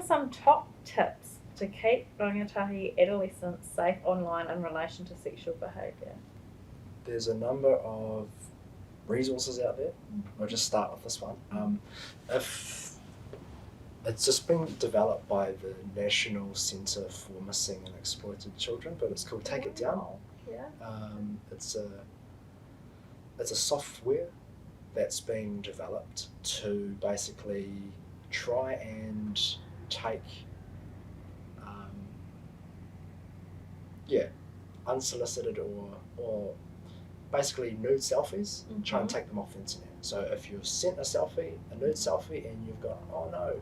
some top tips to keep rangatahi adolescents safe online in relation to sexual behaviour? There's a number of resources out there. I'll just start with this one. If it's just been developed by the National Centre for Missing and Exploited Children, but it's called Take It Down. Yeah. It's a software that's being developed to basically try and take unsolicited or basically nude selfies, try and take them off the internet. So if you've sent a nude selfie, and you've got, oh no,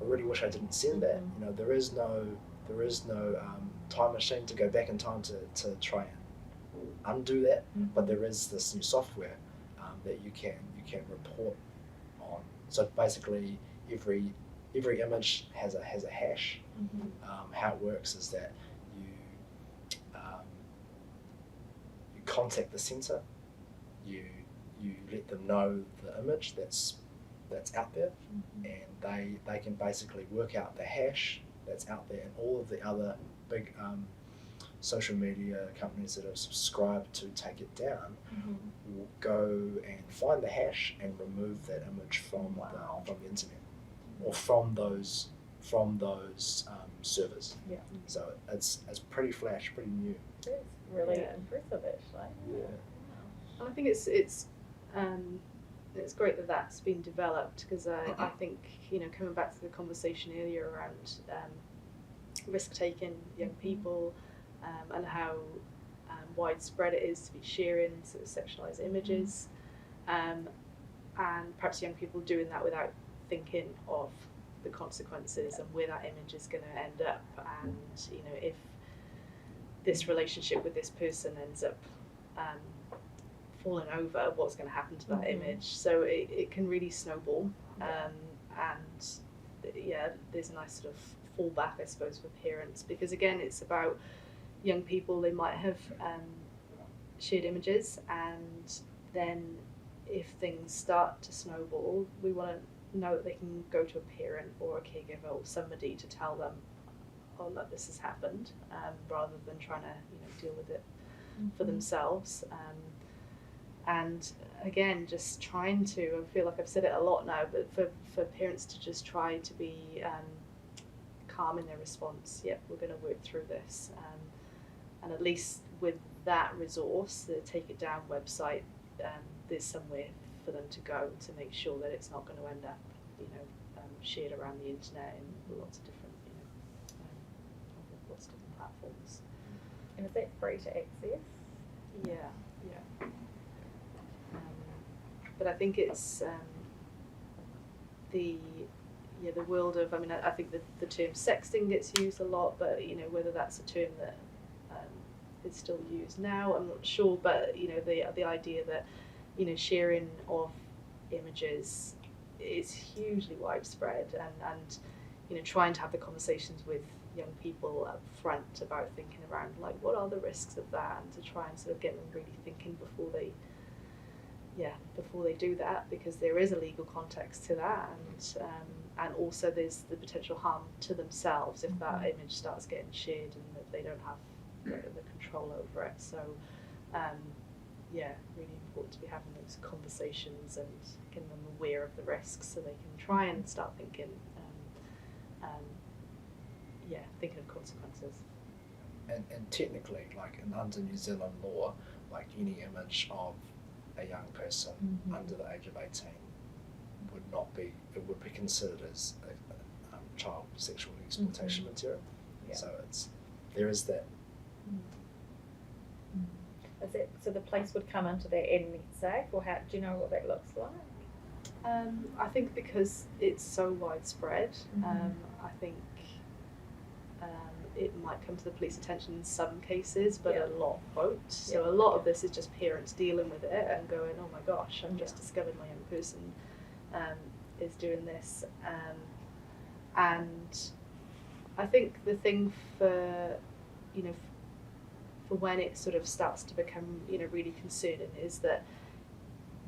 I really wish I didn't send that. You know, there is no time machine to go back in time to try and undo that. But there is this new software that you can report on. So basically, every image has a hash. How it works is that you contact the centre, you let them know the image that's out there, and they can basically work out the hash that's out there, and all of the other big social media companies that have subscribed to Take It Down will go and find the hash and remove that image from the internet or from those servers. Yeah. So it's pretty flash, pretty new. It's really impressive, actually. Yeah. And I think it's great that that's been developed, because I think, you know, coming back to the conversation earlier around risk-taking young people, and how widespread it is to be sharing sort of sexualised images, and perhaps young people doing that without thinking of the consequences and where that image is going to end up, and you know, if this relationship with this person ends up falling over, what's going to happen to that image. So it can really snowball, and yeah, there's a nice sort of fallback, I suppose, for parents, because again, it's about young people. They might have shared images, and then if things start to snowball, we want to know that they can go to a parent or a caregiver or somebody to tell them, oh look, this has happened, rather than trying to, you know, deal with it for themselves. And again, just trying to, I feel like I've said it a lot now, but for parents to just try to be calm in their response. Yep, we're going to work through this, and at least with that resource, the Take It Down website, there's somewhere for them to go to make sure that it's not going to end up, you know, shared around the internet in lots of different, you know, lots of different platforms. And is that free to access? Yeah. But I think it's the world of, I mean, I think the term sexting gets used a lot, but you know, whether that's a term that is still used now, I'm not sure. But you know, the idea that, you know, sharing of images is hugely widespread, and you know, trying to have the conversations with young people up front about thinking around, like, what are the risks of that, and to try and sort of get them really thinking before they do that, because there is a legal context to that, and also there's the potential harm to themselves if that image starts getting shared and that they don't have the control over it. So really important to be having those conversations and getting them aware of the risks so they can try and start thinking thinking of consequences. And technically, like under New Zealand law, like any image of a young person under the age of 18 would be considered as a child sexual exploitation material. Yeah. So there is that. Is it, so the police would come into that and it's safe, or how do you know what that looks like? I think because it's so widespread, I think it might come to the police attention in some cases, but a lot won't. So a lot of this is just parents dealing with it and going, oh my gosh, I've just discovered my young person is doing this. And I think the thing for, you know, for when it sort of starts to become, you know, really concerning is that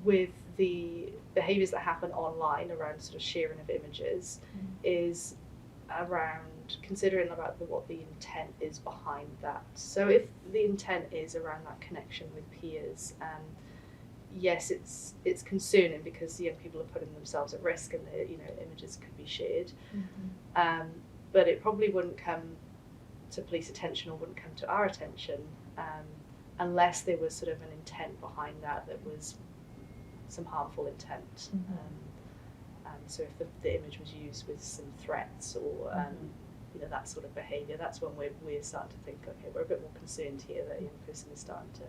with the behaviours that happen online around sort of sharing of images is around considering about what the intent is behind that. So if the intent is around that connection with peers, yes, it's concerning because young people are putting themselves at risk and the images could be shared. But it probably wouldn't come to police attention or wouldn't come to our attention unless there was sort of an intent behind that was some harmful intent. So if the image was used with some threats or that sort of behaviour, that's when we're starting to think, okay, we're a bit more concerned here that a young person is starting to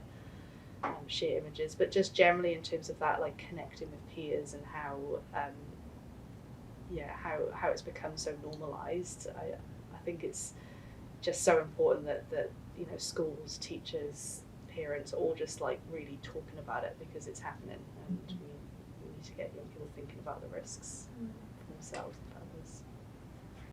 share images. But just generally in terms of that, like connecting with peers and how it's become so normalised, I think it's just so important that schools, teachers, parents are all just like really talking about it because it's happening, and we need to get young people thinking about the risks for themselves.